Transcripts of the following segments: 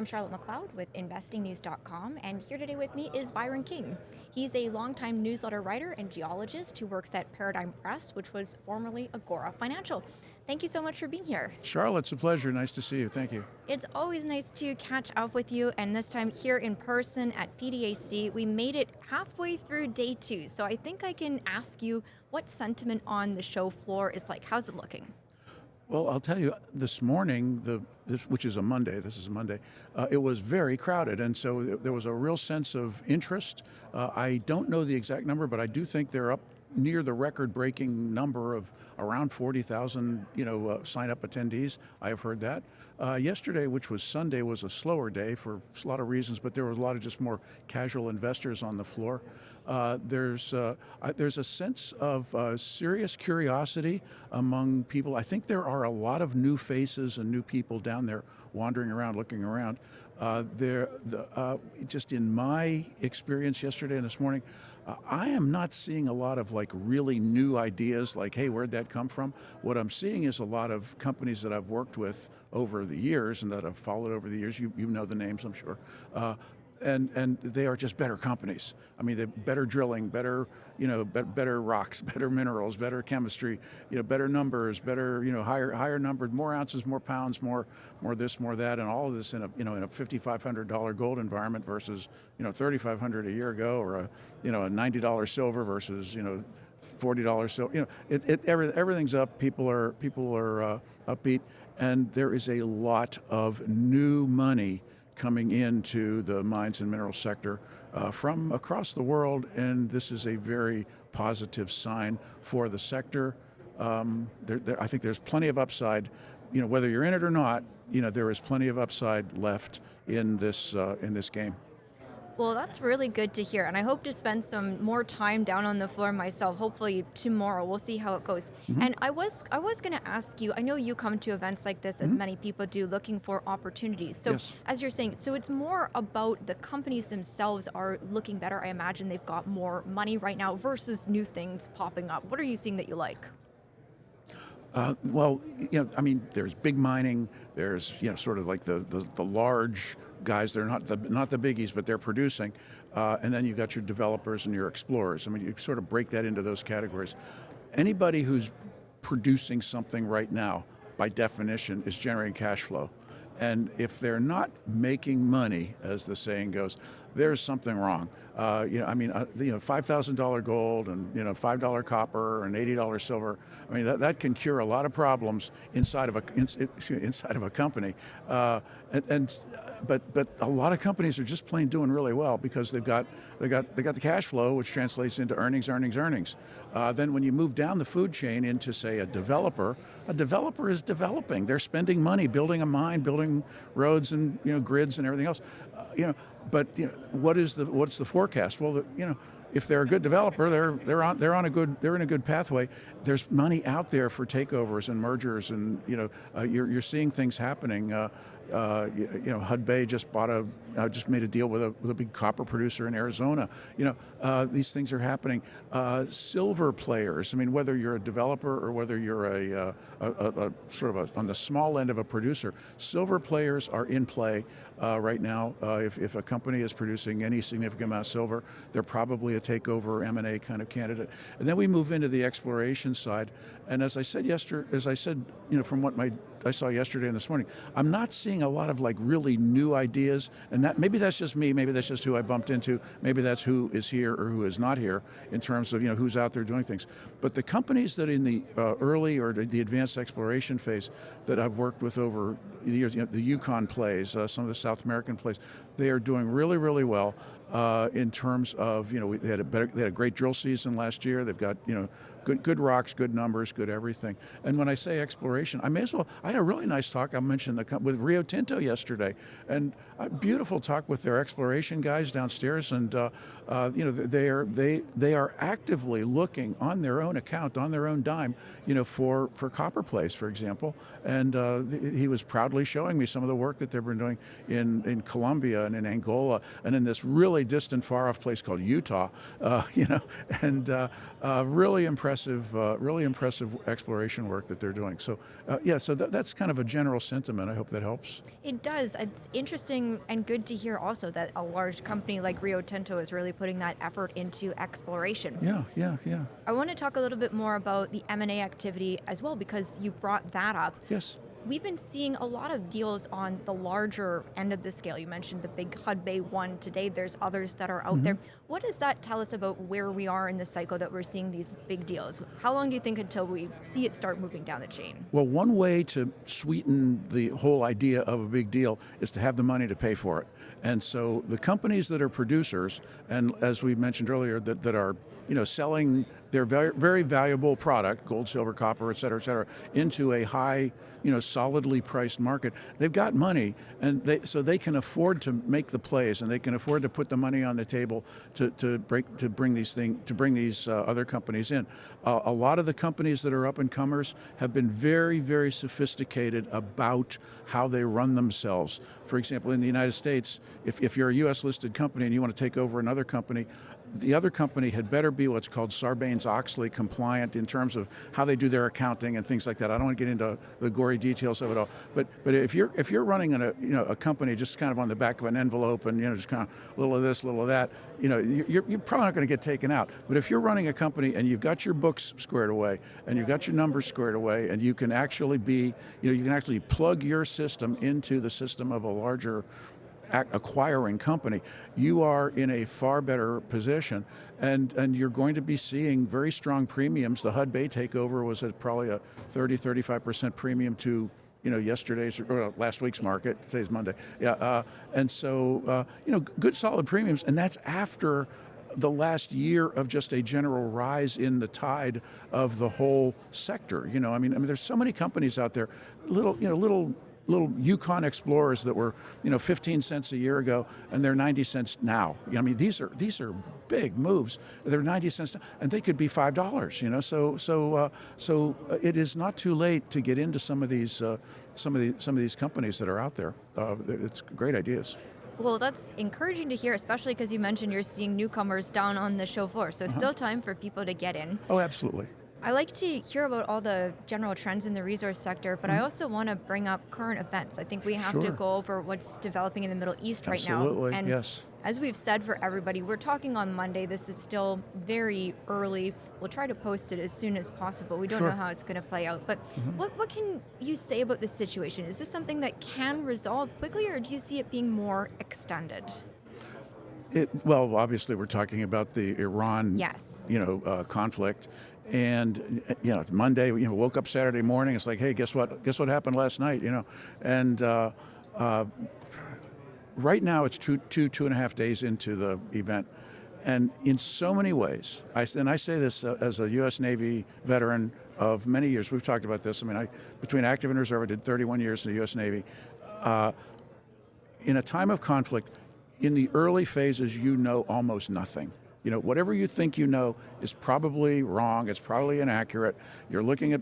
I'm Charlotte McLeod with investingnews.com, and here today with me is Byron King. He's a longtime newsletter writer and geologist who works at Paradigm Press, which was formerly Agora Financial. Thank you so much for being here. Charlotte, it's a pleasure. Nice to see you. Thank you. It's always nice to catch up with you, and this time here in person at PDAC, we made it halfway through day two. So I think I can ask you what sentiment on the show floor is like. How's it looking? Well, I'll tell you, this morning, which is a Monday, it was very crowded, and so there was a real sense of interest. I don't know the exact number, but I do think they're up near the record-breaking number of around 40,000, sign-up attendees. I have heard that. Yesterday, which was Sunday, was a slower day for a lot of reasons, but there was a lot of just more casual investors on the floor. There's a sense of serious curiosity among people. I think there are a lot of new faces and new people down there wandering around, looking around. Just in my experience yesterday and this morning, I am not seeing a lot of like really new ideas like, hey, where'd that come from? What I'm seeing is a lot of companies that I've worked with over the years and that I've followed over the years. You know the names, I'm sure. And they are just better companies. I mean, they're better drilling, better, better rocks, better minerals, better chemistry, better numbers, better, higher numbered, more ounces, more pounds, more this, more that, and all of this in a $5,500 gold environment versus, $3,500 a year ago, or a $90 silver versus, $40 silver. Everything's up. People are upbeat, and there is a lot of new money coming into the mines and mineral sector from across the world, and this is a very positive sign for the sector. I think there's plenty of upside. Whether you're in it or not, there is plenty of upside left in this game. Well, that's really good to hear, and I hope to spend some more time down on the floor myself, hopefully tomorrow. We'll see how it goes. Mm-hmm. And I was going to ask you, I know you come to events like this, as many people do, looking for opportunities. So yes. As you're saying, so it's more about the companies themselves are looking better. I imagine they've got more money right now versus new things popping up. What are you seeing that you like? There's big mining. There's, sort of like the large guys. They're not the biggies, but they're producing. And then you've got your developers and your explorers. I mean, you sort of break that into those categories. Anybody who's producing something right now, by definition, is generating cash flow. And if they're not making money, as the saying goes, there's something wrong. $5,000 gold and $5 copper and $80 silver. I mean, that can cure a lot of problems inside of a company. But a lot of companies are just plain doing really well because they got the cash flow, which translates into earnings. Then when you move down the food chain into, say, a developer is developing. They're spending money building a mine, building roads and grids and everything else. What's the forecast? Well, if they're a good developer, they're in a good pathway. There's money out there for takeovers and mergers, and you're seeing things happening. Hudbay just made a deal with a big copper producer in Arizona. These things are happening. Silver players. I mean, whether you're a developer or whether you're a on the small end of a producer, silver players are in play right now. If a company is producing any significant amount of silver, they're probably a takeover M&A kind of candidate. And then we move into the exploration side. And as I said from what I saw yesterday and this morning, I'm not seeing a lot of like really new ideas, and that maybe that's just me, maybe that's just who I bumped into, maybe that's who is here or who is not here in terms of who's out there doing things. But the companies that in the early or the advanced exploration phase that I've worked with over the years, the Yukon plays, some of the South American plays, they are doing really, really well in terms of they had a great drill season last year. They've got good rocks, good numbers, good everything. And when I say exploration, I had a really nice talk. I mentioned with Rio Tinto yesterday, and a beautiful talk with their exploration guys downstairs. And they are actively looking on their own account, on their own dime, for copper plays, for example. And he was proudly showing me some of the work that they've been doing in Colombia and in Angola and in this really distant, far-off place called Utah, and really impressive exploration work that they're doing. So, so that's kind of a general sentiment. I hope that helps. It does. It's interesting and good to hear also that a large company like Rio Tinto is really putting that effort into exploration. Yeah. I want to talk a little bit more about the M&A activity as well, because you brought that up. Yes. We've been seeing a lot of deals on the larger end of the scale. You mentioned the big Hudbay one today. There's others that are out there. What does that tell us about where we are in the cycle that we're seeing these big deals? How long do you think until we see it start moving down the chain? Well, one way to sweeten the whole idea of a big deal is to have the money to pay for it. And so the companies that are producers, and as we mentioned earlier, that are selling their very, very valuable product, gold, silver, copper, et cetera, into a high, solidly priced market. They've got money, and so they can afford to make the plays, and they can afford to put the money on the table to bring these other companies in. A lot of the companies that are up and comers have been very, very sophisticated about how they run themselves. For example, in the United States, if you're a U.S. listed company and you want to take over another company, the other company had better be what's called Sarbanes-Oxley compliant in terms of how they do their accounting and things like that. I don't want to get into the gory details of it all, but if you're running a company just kind of on the back of an envelope and just kind of a little of this, a little of that, you're probably not going to get taken out. But if you're running a company and you've got your books squared away and you've got your numbers squared away and you can actually you can actually plug your system into the system of a larger acquiring company, you are in a far better position, and you're going to be seeing very strong premiums. The Hudbay takeover was at probably a 35% premium to yesterday's or last week's market. Today's Monday. And so good solid premiums, and that's after the last year of just a general rise in the tide of the whole sector. I mean, there's so many companies out there, little Yukon Explorers that were 15 cents a year ago, and they're 90 cents now. I mean, these are big moves. They're 90 cents, and they could be $5. So it is not too late to get into some of these companies that are out there. It's great ideas. Well, that's encouraging to hear, especially because you mentioned you're seeing newcomers down on the show floor. So still time for people to get in. Oh, absolutely. I like to hear about all the general trends in the resource sector, but I also want to bring up current events. I think we have to go over what's developing in the Middle East right now. Absolutely, and yes. As we've said for everybody, we're talking on Monday. This is still very early. We'll try to post it as soon as possible. We don't know how it's going to play out. But what can you say about this situation? Is this something that can resolve quickly, or do you see it being more extended? Well, obviously, we're talking about the Iran, conflict. And Monday, woke up Saturday morning. It's like, hey, guess what? Guess what happened last night? And right now it's two and a half days into the event, and in so many ways, I say this as a U.S. Navy veteran of many years. We've talked about this. I mean, between active and reserve, I did 31 years in the U.S. Navy. In a time of conflict, in the early phases, almost nothing. Whatever you think is probably wrong. It's probably inaccurate. You're looking at,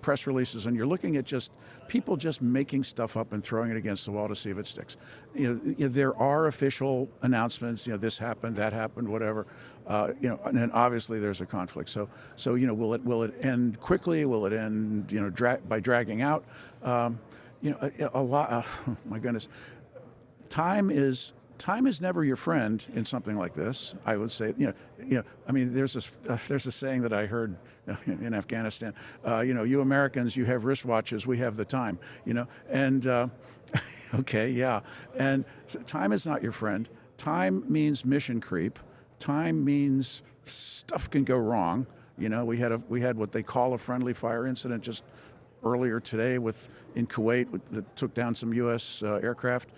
press releases, and you're looking at just people just making stuff up and throwing it against the wall to see if it sticks. There are official announcements. This happened, that happened, whatever. And then obviously there's a conflict. So will it end quickly? Will it end, by dragging out? A lot. Oh my goodness, time is never your friend in something like this. I would say, I mean, there's a saying that I heard in Afghanistan. You Americans, you have wristwatches, we have the time. And okay, yeah. And so time is not your friend. Time means mission creep. Time means stuff can go wrong. We had what they call a friendly fire incident just earlier today in Kuwait that took down some U.S. aircraft.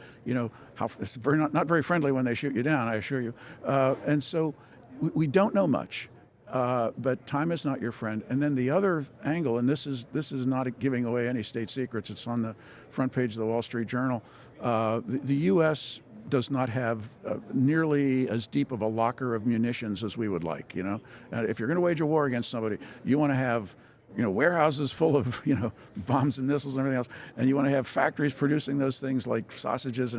How it's not very friendly when they shoot you down, I assure you. And so we don't know much, but time is not your friend. And then the other angle, and this is not giving away any state secrets. It's on the front page of the Wall Street Journal. The U.S. does not have nearly as deep of a locker of munitions as we would like. If you're going to wage a war against somebody, you want to have warehouses full of, bombs and missiles and everything else, and you want to have factories producing those things like sausages,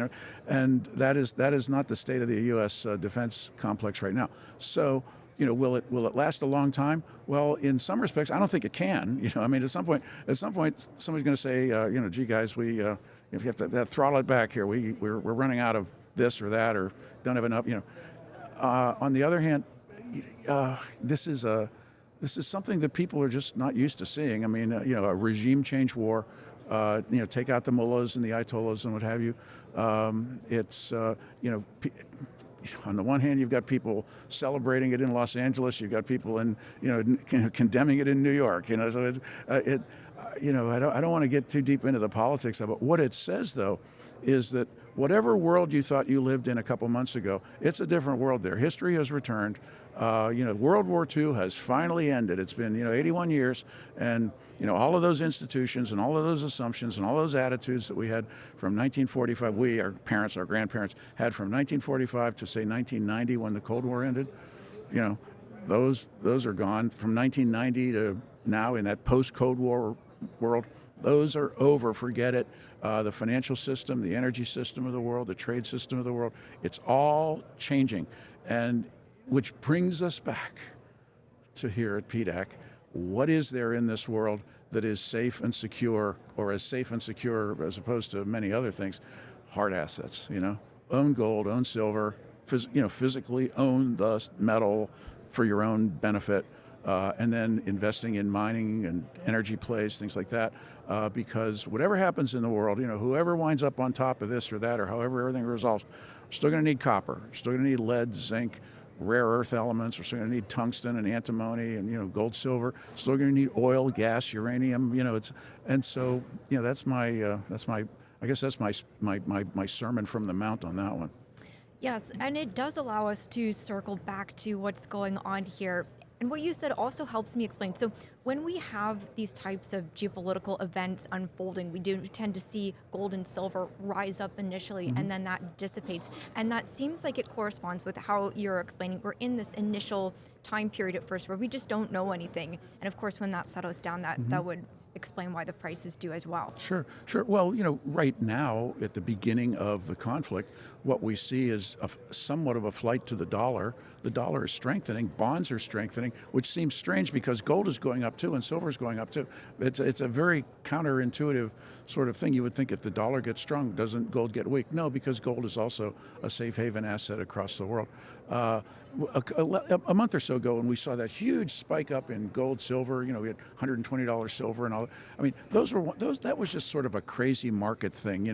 and that is not the state of the U.S. Defense complex right now. So, will it last a long time? Well, in some respects, I don't think it can. At some point, somebody's going to say, gee, guys, we if you have to throttle it back here, we're running out of this or that, or don't have enough. On the other hand, this is something that people are just not used to seeing. A regime change war, take out the mullahs and the ayatollahs and what have you. On the one hand, you've got people celebrating it in Los Angeles. You've got people condemning it in New York. So I don't want to get too deep into the politics of it. What it says, though, is that whatever world you thought you lived in a couple months ago, it's a different world there. History has returned. World War II has finally ended. It's been 81 years, and all of those institutions and all of those assumptions and all those attitudes that we had from 1945, our parents, our grandparents had from 1945 to say 1990 when the Cold War ended. Those are gone. From 1990 to now in that post-Cold War world, those are over. Forget it. The financial system, the energy system of the world, the trade system of the world, it's all changing. And which brings us back to here at PDAC. What is there in this world that is safe and secure, or as safe and secure as opposed to many other things? Hard assets, Own gold, own silver, physically own the metal for your own benefit. And then investing in mining and energy plays, things like that, because whatever happens in the world, whoever winds up on top of this or that, or however everything resolves, we're still going to need copper, we're still going to need lead, zinc, rare earth elements, we're still going to need tungsten and antimony and gold, silver, still going to need oil, gas, uranium, that's my sermon from the mount on that one. Yes, and it does allow us to circle back to what's going on here. And what you said also helps me explain. So when we have these types of geopolitical events unfolding, we do tend to see gold and silver rise up initially, and then that dissipates. And that seems like it corresponds with how you're explaining. We're in this initial time period at first where we just don't know anything. And of course, when that settles down, that would explain why the prices do as well. Sure. Well, right now at the beginning of the conflict, what we see is somewhat of a flight to the dollar. The dollar is strengthening, bonds are strengthening, which seems strange because gold is going up too and silver is going up too. It's a very counterintuitive sort of thing. You would think if the dollar gets strong, doesn't gold get weak? No, because gold is also a safe haven asset across the world. A month or so ago, when we saw that huge spike up in gold, silver, we had $120 silver and all. That was just sort of a crazy market thing.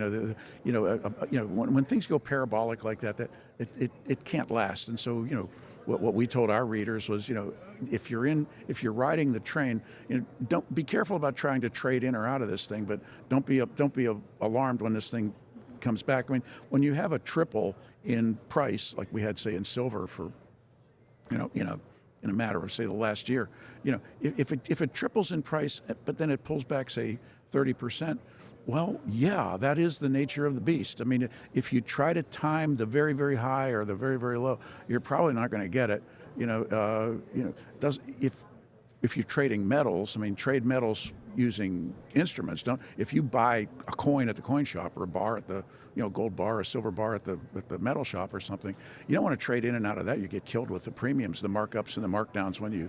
When things go parabolic like that, it can't last. And so, what we told our readers was, if you're riding the train, don't be careful about trying to trade in or out of this thing, but don't be alarmed when this thing comes back. When you have a triple in price, like we had, say, in silver for, in a matter of, say, the last year, if it triples in price, but then it pulls back, say, 30%, well, yeah, that is the nature of the beast. If you try to time the very, very high or the very, very low, you're probably not going to get it. If you're trading metals, trade metals using instruments. If you buy a coin at the coin shop or a bar at the gold bar or a silver bar at the metal shop or something, you don't want to trade in and out of that. You get killed with the premiums, the markups and the markdowns when you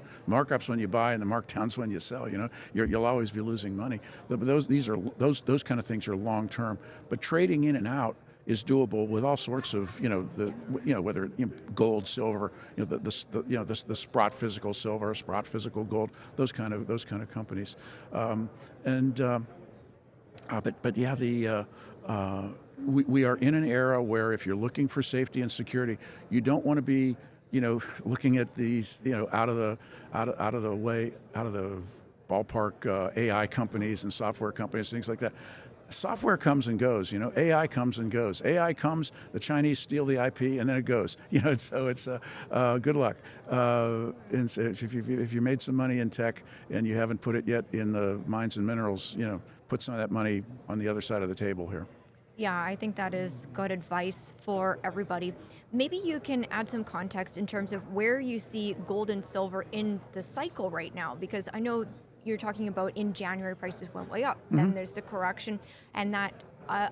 buy and the markdowns when you sell. You'll always be losing money. Those kind of things are long term. But trading in and out is doable with all sorts of whether gold, silver, the Sprott physical silver, Sprott physical gold, those kind of companies, we are in an era where if you're looking for safety and security, you don't want to be looking at these out of the ballpark AI companies and software companies, things like that. Software comes and goes, AI comes and goes. AI comes, the Chinese steal the IP, and then it goes. So it's good luck. And so if you made some money in tech and you haven't put it yet in the mines and minerals, put some of that money on the other side of the table here. Yeah, I think that is good advice for everybody. Maybe you can add some context in terms of where you see gold and silver in the cycle right now, because I know you're talking about in January prices went way up. Then there's the correction, and that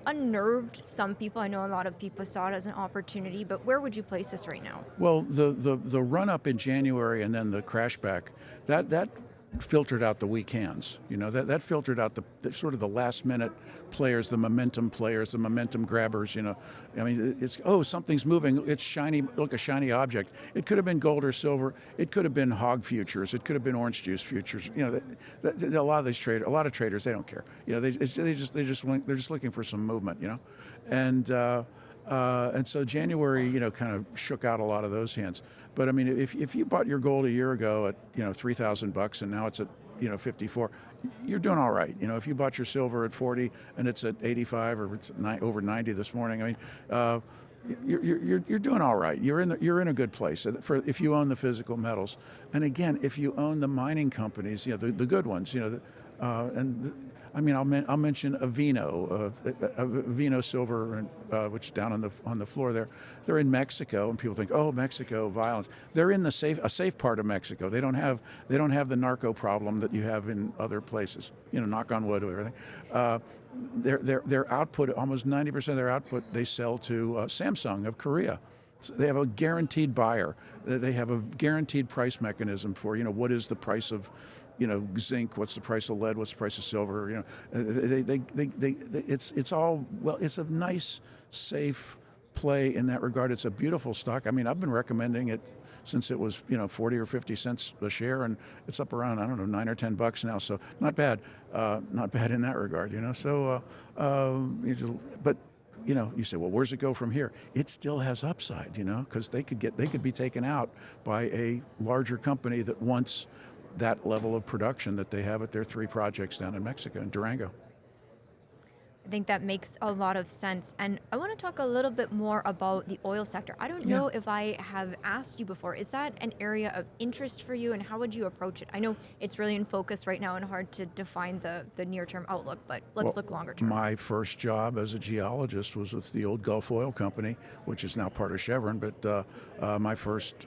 unnerved some people. I know a lot of people saw it as an opportunity, but where would you place this right now? Well, the run up in January and then the crash back, that filtered out the weak hands. That filtered out the sort of the last minute players, the momentum players, the momentum grabbers. I mean, it's something's moving. It's shiny, look, a shiny object. It could have been gold or silver. It could have been hog futures. It could have been orange juice futures. A lot of these traders, a lot of traders, they don't care. They're just looking for some movement. And so January, kind of shook out a lot of those hands. But I mean, if you bought your gold a year ago at $3,000 and now it's at 54, you're doing all right. If you bought your silver at 40 and it's at 85 or it's over 90 this morning, I mean, you're doing all right. You're in a good place if you own the physical metals. And again, if you own the mining companies, the good ones, I mean, I'll mention Avino Silver, which is down on the floor there. They're in Mexico, and people think, oh, Mexico violence. They're in a safe part of Mexico. They don't have the narco problem that you have in other places. Knock on wood or everything. Their output, almost 90% of their output, they sell to Samsung of Korea. So they have a guaranteed buyer. They have a guaranteed price mechanism for what is the price of zinc, what's the price of lead, what's the price of silver, it's all, well, it's a nice, safe play in that regard. It's a beautiful stock. I mean, I've been recommending it since it was, 40 or 50 cents a share, and it's up around, I don't know, $9 or $10 now. So not bad in that regard, So, but you say, well, where's it go from here? It still has upside, because they could be taken out by a larger company that wants that level of production that they have at their 3 projects down in Mexico, in Durango. I think that makes a lot of sense. And I want to talk a little bit more about the oil sector. I don't know if I have asked you before, is that an area of interest for you, and how would you approach it? I know it's really in focus right now and hard to define the near-term outlook, but let's look longer term. My first job as a geologist was with the old Gulf Oil Company, which is now part of Chevron, but my first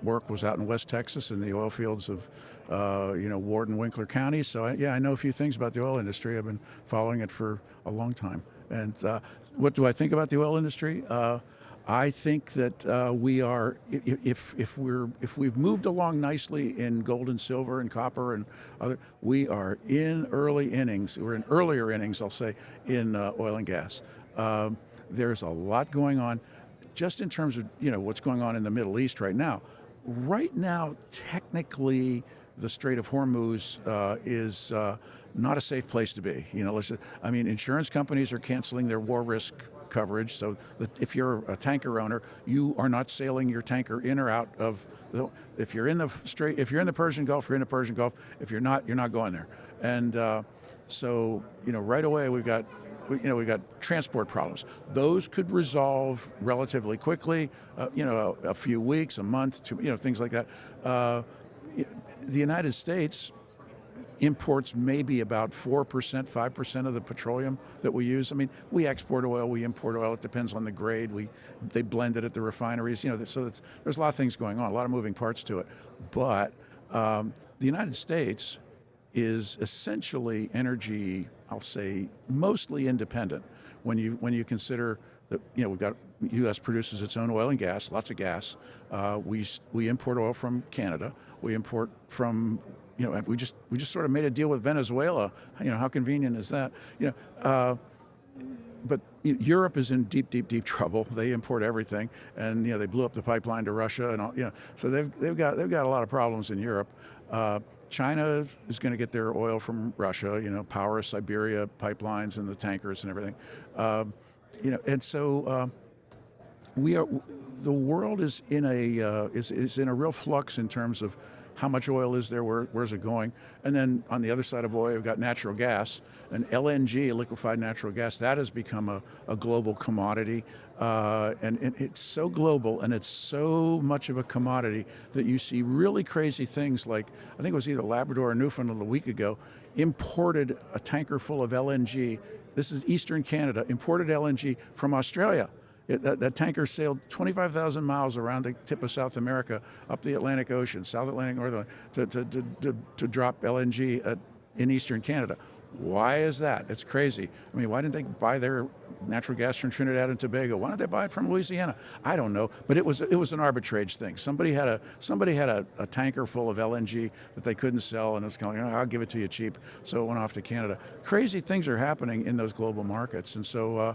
work was out in West Texas in the oil fields of Ward and Winkler counties. So I know a few things about the oil industry. I've been following it for a long time. And what do I think about the oil industry? I think that we are, if we've moved along nicely in gold and silver and copper and other, we are in early innings. We're in earlier innings, I'll say, in oil and gas. There's a lot going on. Just in terms of what's going on in the Middle East right now. Right now, technically, the Strait of Hormuz is not a safe place to be. Insurance companies are canceling their war risk coverage, so that if you're a tanker owner, you are not sailing your tanker in or out of. If you're in the Strait, if you're in the Persian Gulf, you're in the Persian Gulf. If you're not going there. And so right away we've got transport problems. Those could resolve relatively quickly, a few weeks, a month, things like that. The United States imports maybe about 4%, 5% of the petroleum that we use. I mean, we export oil, we import oil. It depends on the grade. They blend it at the refineries. So there's a lot of things going on, a lot of moving parts to it. But the United States is essentially energy, I'll say, mostly independent. When you consider that we've got U.S. produces its own oil and gas, lots of gas. We import oil from Canada. We import from we just sort of made a deal with Venezuela. How convenient is that? But Europe is in deep trouble. They import everything, and they blew up the pipeline to Russia, and all. So they've got a lot of problems in Europe. China is going to get their oil from Russia. Power Siberia pipelines and the tankers and everything. And so the world is in a real flux in terms of how much oil is there, where's it going? And then on the other side of oil, we've got natural gas, and LNG, liquefied natural gas, that has become a global commodity. And it's so global, and it's so much of a commodity that you see really crazy things like, I think it was either Labrador or Newfoundland a week ago, imported a tanker full of LNG. This is Eastern Canada, imported LNG from Australia. That tanker sailed 25,000 miles around the tip of South America, up the Atlantic Ocean, South Atlantic, North Atlantic, to drop LNG in eastern Canada. Why is that? It's crazy. I mean, why didn't they buy their natural gas from Trinidad and Tobago? Why don't they buy it from Louisiana? I don't know, but it was an arbitrage thing. Somebody had a tanker full of LNG that they couldn't sell, and it's kind of like, I'll give it to you cheap. So it went off to Canada. Crazy things are happening in those global markets, and so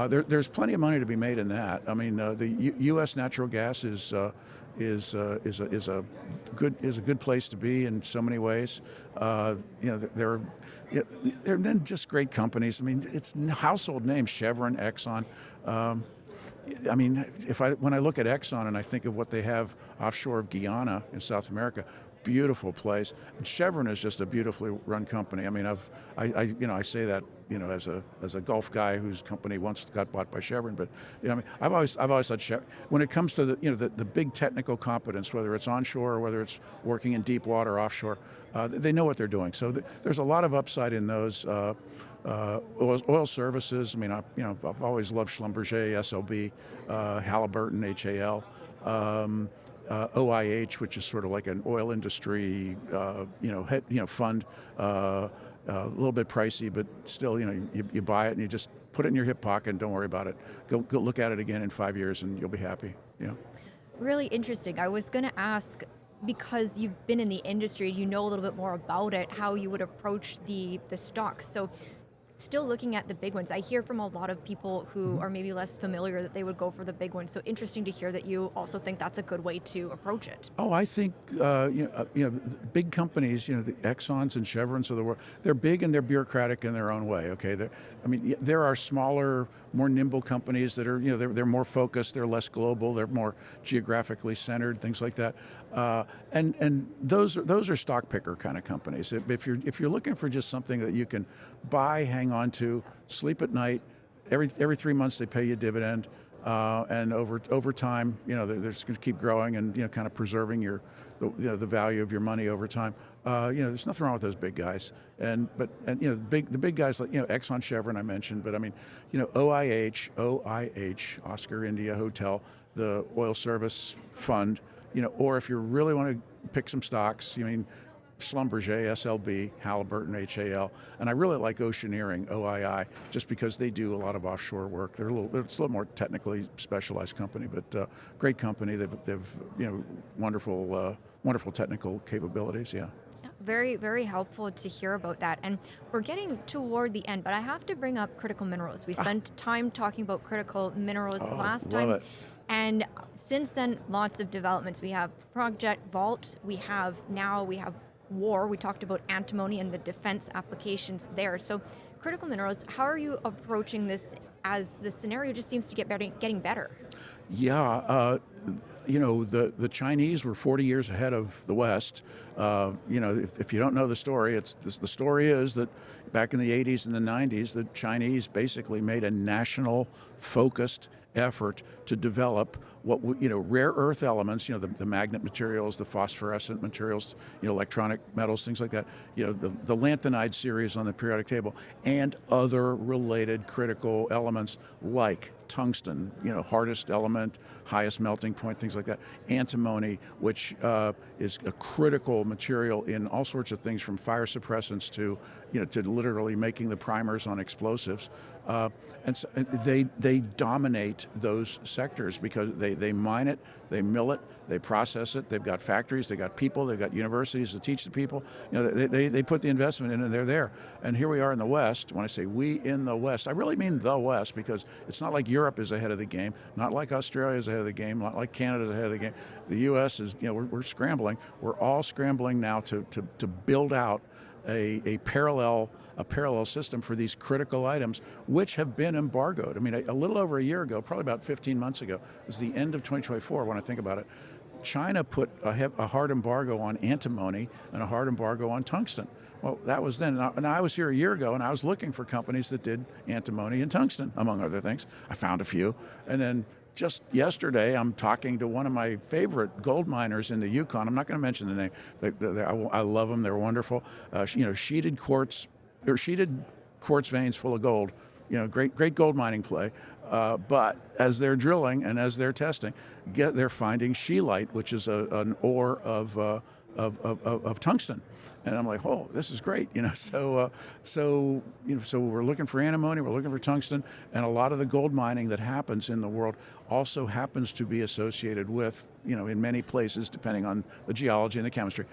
there's plenty of money to be made in that. I mean, the U.S. natural gas is a good place to be in so many ways. They're then just great companies. I mean, it's household names: Chevron, Exxon. I mean, when I look at Exxon and I think of what they have offshore of Guyana in South America, beautiful place. And Chevron is just a beautifully run company. I mean, I say that as a Gulf guy whose company once got bought by Chevron. But I mean, I've always thought Chevron, when it comes to the big technical competence, whether it's onshore or whether it's working in deep water offshore, they know what they're doing. So there's a lot of upside in those. Oil services. I mean, I've always loved Schlumberger, SLB, Halliburton, HAL. OIH, which is sort of like an oil industry, fund, a little bit pricey, but still, you buy it and you just put it in your hip pocket and don't worry about it. Go look at it again in 5 years and you'll be happy. Really interesting. I was going to ask, because you've been in the industry, you know a little bit more about it, how you would approach the stocks. So still looking at the big ones, I hear from a lot of people who are maybe less familiar that they would go for the big ones. So interesting to hear that you also think that's a good way to approach it. Oh, I think big companies, the Exxons and Chevrons of the world, they're big and they're bureaucratic in their own way. Okay, there are smaller, more nimble companies that are they're more focused, they're less global, they're more geographically centered, things like that. And those are stock picker kind of companies. If you're looking for just something that you can buy, hang on to, sleep at night, every 3 months they pay you a dividend, and over time, they're just going to keep growing and kind of preserving the value of your money over time. There's nothing wrong with those big guys, the big guys like Exxon, Chevron I mentioned, but I mean OIH, Oscar India Hotel, the oil service fund, or if you really want to pick some stocks, Schlumberger, SLB, Halliburton, HAL, and I really like Oceaneering, OII, just because they do a lot of offshore work. It's a little more technically specialized company, but great company. They've wonderful technical capabilities. Yeah. Very, very helpful to hear about that. And we're getting toward the end, but I have to bring up critical minerals. We spent time talking about critical minerals last time. Love it. And since then, lots of developments. We have Project Vault. We have war. We talked about antimony and the defense applications there. So critical minerals, how are you approaching this as the scenario just seems to get getting better? Yeah. The Chinese were 40 years ahead of the West. If you don't know the story, the story is that back in the 80s and the 90s, the Chinese basically made a national focused effort to develop rare earth elements, the magnet materials, the phosphorescent materials, electronic metals, things like that, the lanthanide series on the periodic table, and other related critical elements like tungsten, hardest element, highest melting point, things like that. Antimony, which is a critical material in all sorts of things, from fire suppressants to literally making the primers on explosives. And so they dominate those sectors because they mine it, they mill it, they process it. They've got factories, they've got people, they've got universities to teach the people. They put the investment in and they're there. And here we are in the West. When I say we in the West, I really mean the West, because it's not like Europe is ahead of the game, not like Australia is ahead of the game, not like Canada is ahead of the game. The U.S. is, we're scrambling. We're all scrambling now to build out a parallel system for these critical items, which have been embargoed. I mean, a little over a year ago, probably about 15 months ago, it was the end of 2024 when I think about it, China put a hard embargo on antimony and a hard embargo on tungsten. Well, that was then. And I was here a year ago, and I was looking for companies that did antimony and tungsten, among other things. I found a few. And then just yesterday, I'm talking to one of my favorite gold miners in the Yukon. I'm not going to mention the name. I love them. They're wonderful. Sheeted quartz veins full of gold. Great gold mining play. But as they're drilling and as they're testing, they're finding scheelite, which is an ore of tungsten. And I'm like, oh, this is great, you know. So we're looking for antimony, we're looking for tungsten, and a lot of the gold mining that happens in the world also happens to be associated with, you know, in many places, depending on the geology and the chemistry,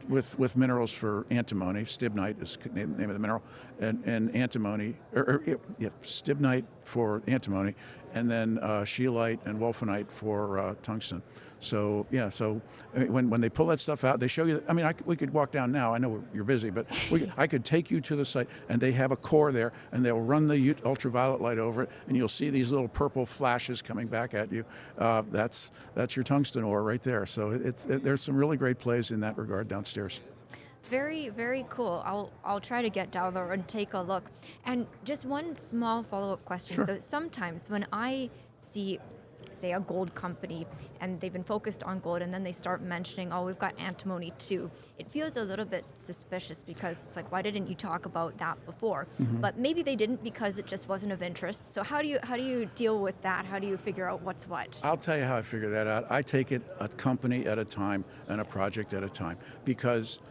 with minerals for antimony. Stibnite is the name of the mineral, and antimony, stibnite for antimony, and then scheelite and wolfenite for tungsten. So yeah, so I mean, when they pull that stuff out, they show you. I mean, we could walk down now. I know you're busy, but I could take you to the site, and they have a core there, and they'll run the ultraviolet light over it, and you'll see these little purple flashes coming back at you. That's your tungsten ore right there. So there's some really great plays in that regard downstairs. Very, very cool. I'll try to get down there and take a look. And just one small follow-up question. Sure. So sometimes when I see, say, a gold company and they've been focused on gold, and then they start mentioning, oh, we've got antimony too, it feels a little bit suspicious, because it's like, why didn't you talk about that before? Mm-hmm. But maybe they didn't because it just wasn't of interest. So how do you deal with that? How do you figure out what's what? I'll tell you how I figure that out. I take it a company at a time and a project at a time, because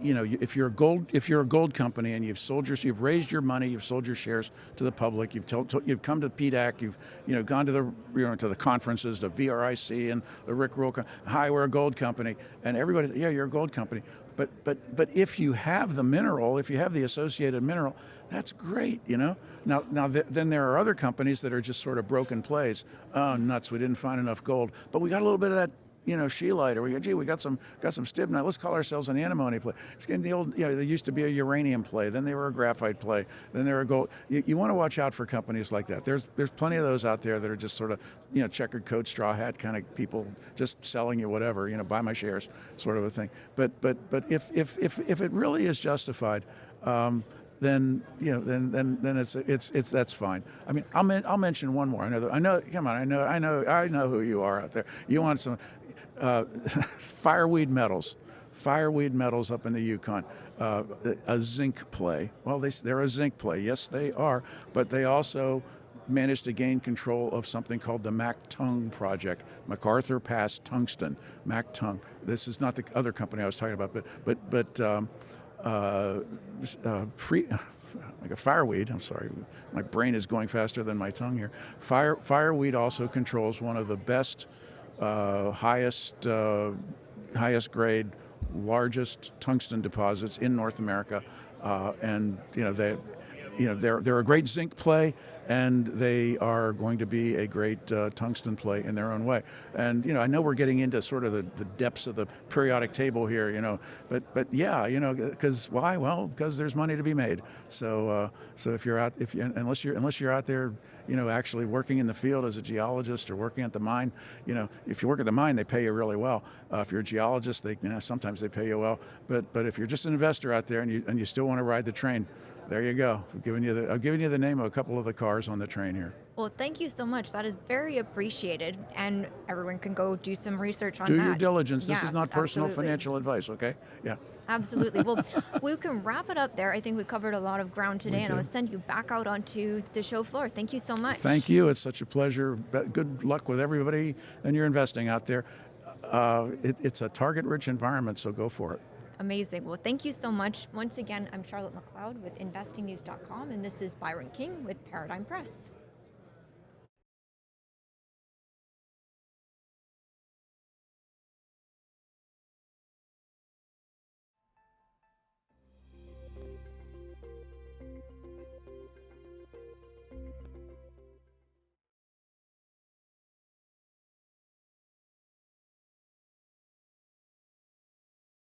you know, if you're a gold company and you've raised your money, you've sold your shares to the public, you've come to PDAC, you've gone to the conferences, the VRIC and the Rick Rule. Hi, we're a gold company, and everybody, yeah, you're a gold company. But if you have the mineral, if you have the associated mineral, that's great, you know. Then there are other companies that are just sort of broken plays. Oh, nuts! We didn't find enough gold, but we got a little bit of that, you know, scheelite, or we got some stibnite. Let's call ourselves an antimony play. It's getting the old, you know, they used to be a uranium play, then they were a graphite play, then they were a gold. You want to watch out for companies like that. There's plenty of those out there that are just sort of, you know, checkered coat, straw hat kind of people, just selling you whatever, you know, buy my shares, sort of a thing. But if it really is justified, then you know, then it's that's fine. I mean, I'll mention one more. I know who you are out there. You want some fireweed metals up in the Yukon, a zinc play. Well, they're a zinc play. Yes, they are, but they also managed to gain control of something called the Mactung project, MacArthur Pass Tungsten, Mactung. This is not the other company I was talking about, but like a fireweed. I'm sorry, my brain is going faster than my tongue here. Fireweed also controls one of the best, highest grade, largest tungsten deposits in North America, and you know they're a great zinc play, and they are going to be a great tungsten play in their own way. And you know, I know we're getting into sort of the depths of the periodic table here, you know, but yeah, you know, because why? Well, because there's money to be made. So unless you're out there, you know, actually working in the field as a geologist or working at the mine, you know, if you work at the mine, they pay you really well. If you're a geologist, sometimes they pay you well. But if you're just an investor out there and you still want to ride the train, there you go. I've given you the name of a couple of the cars on the train here. Well, thank you so much. That is very appreciated, and everyone can go do some research on that. Do your diligence. This yes, is not personal absolutely. financial advice, okay? Yeah. Absolutely. Well, we can wrap it up there. I think we covered a lot of ground today, and I'll send you back out onto the show floor. Thank you so much. Thank you. It's such a pleasure. Good luck with everybody and your investing out there. It's a target-rich environment, so go for it. Amazing. Well, thank you so much. Once again, I'm Charlotte McLeod with investingnews.com, and this is Byron King with Paradigm Press.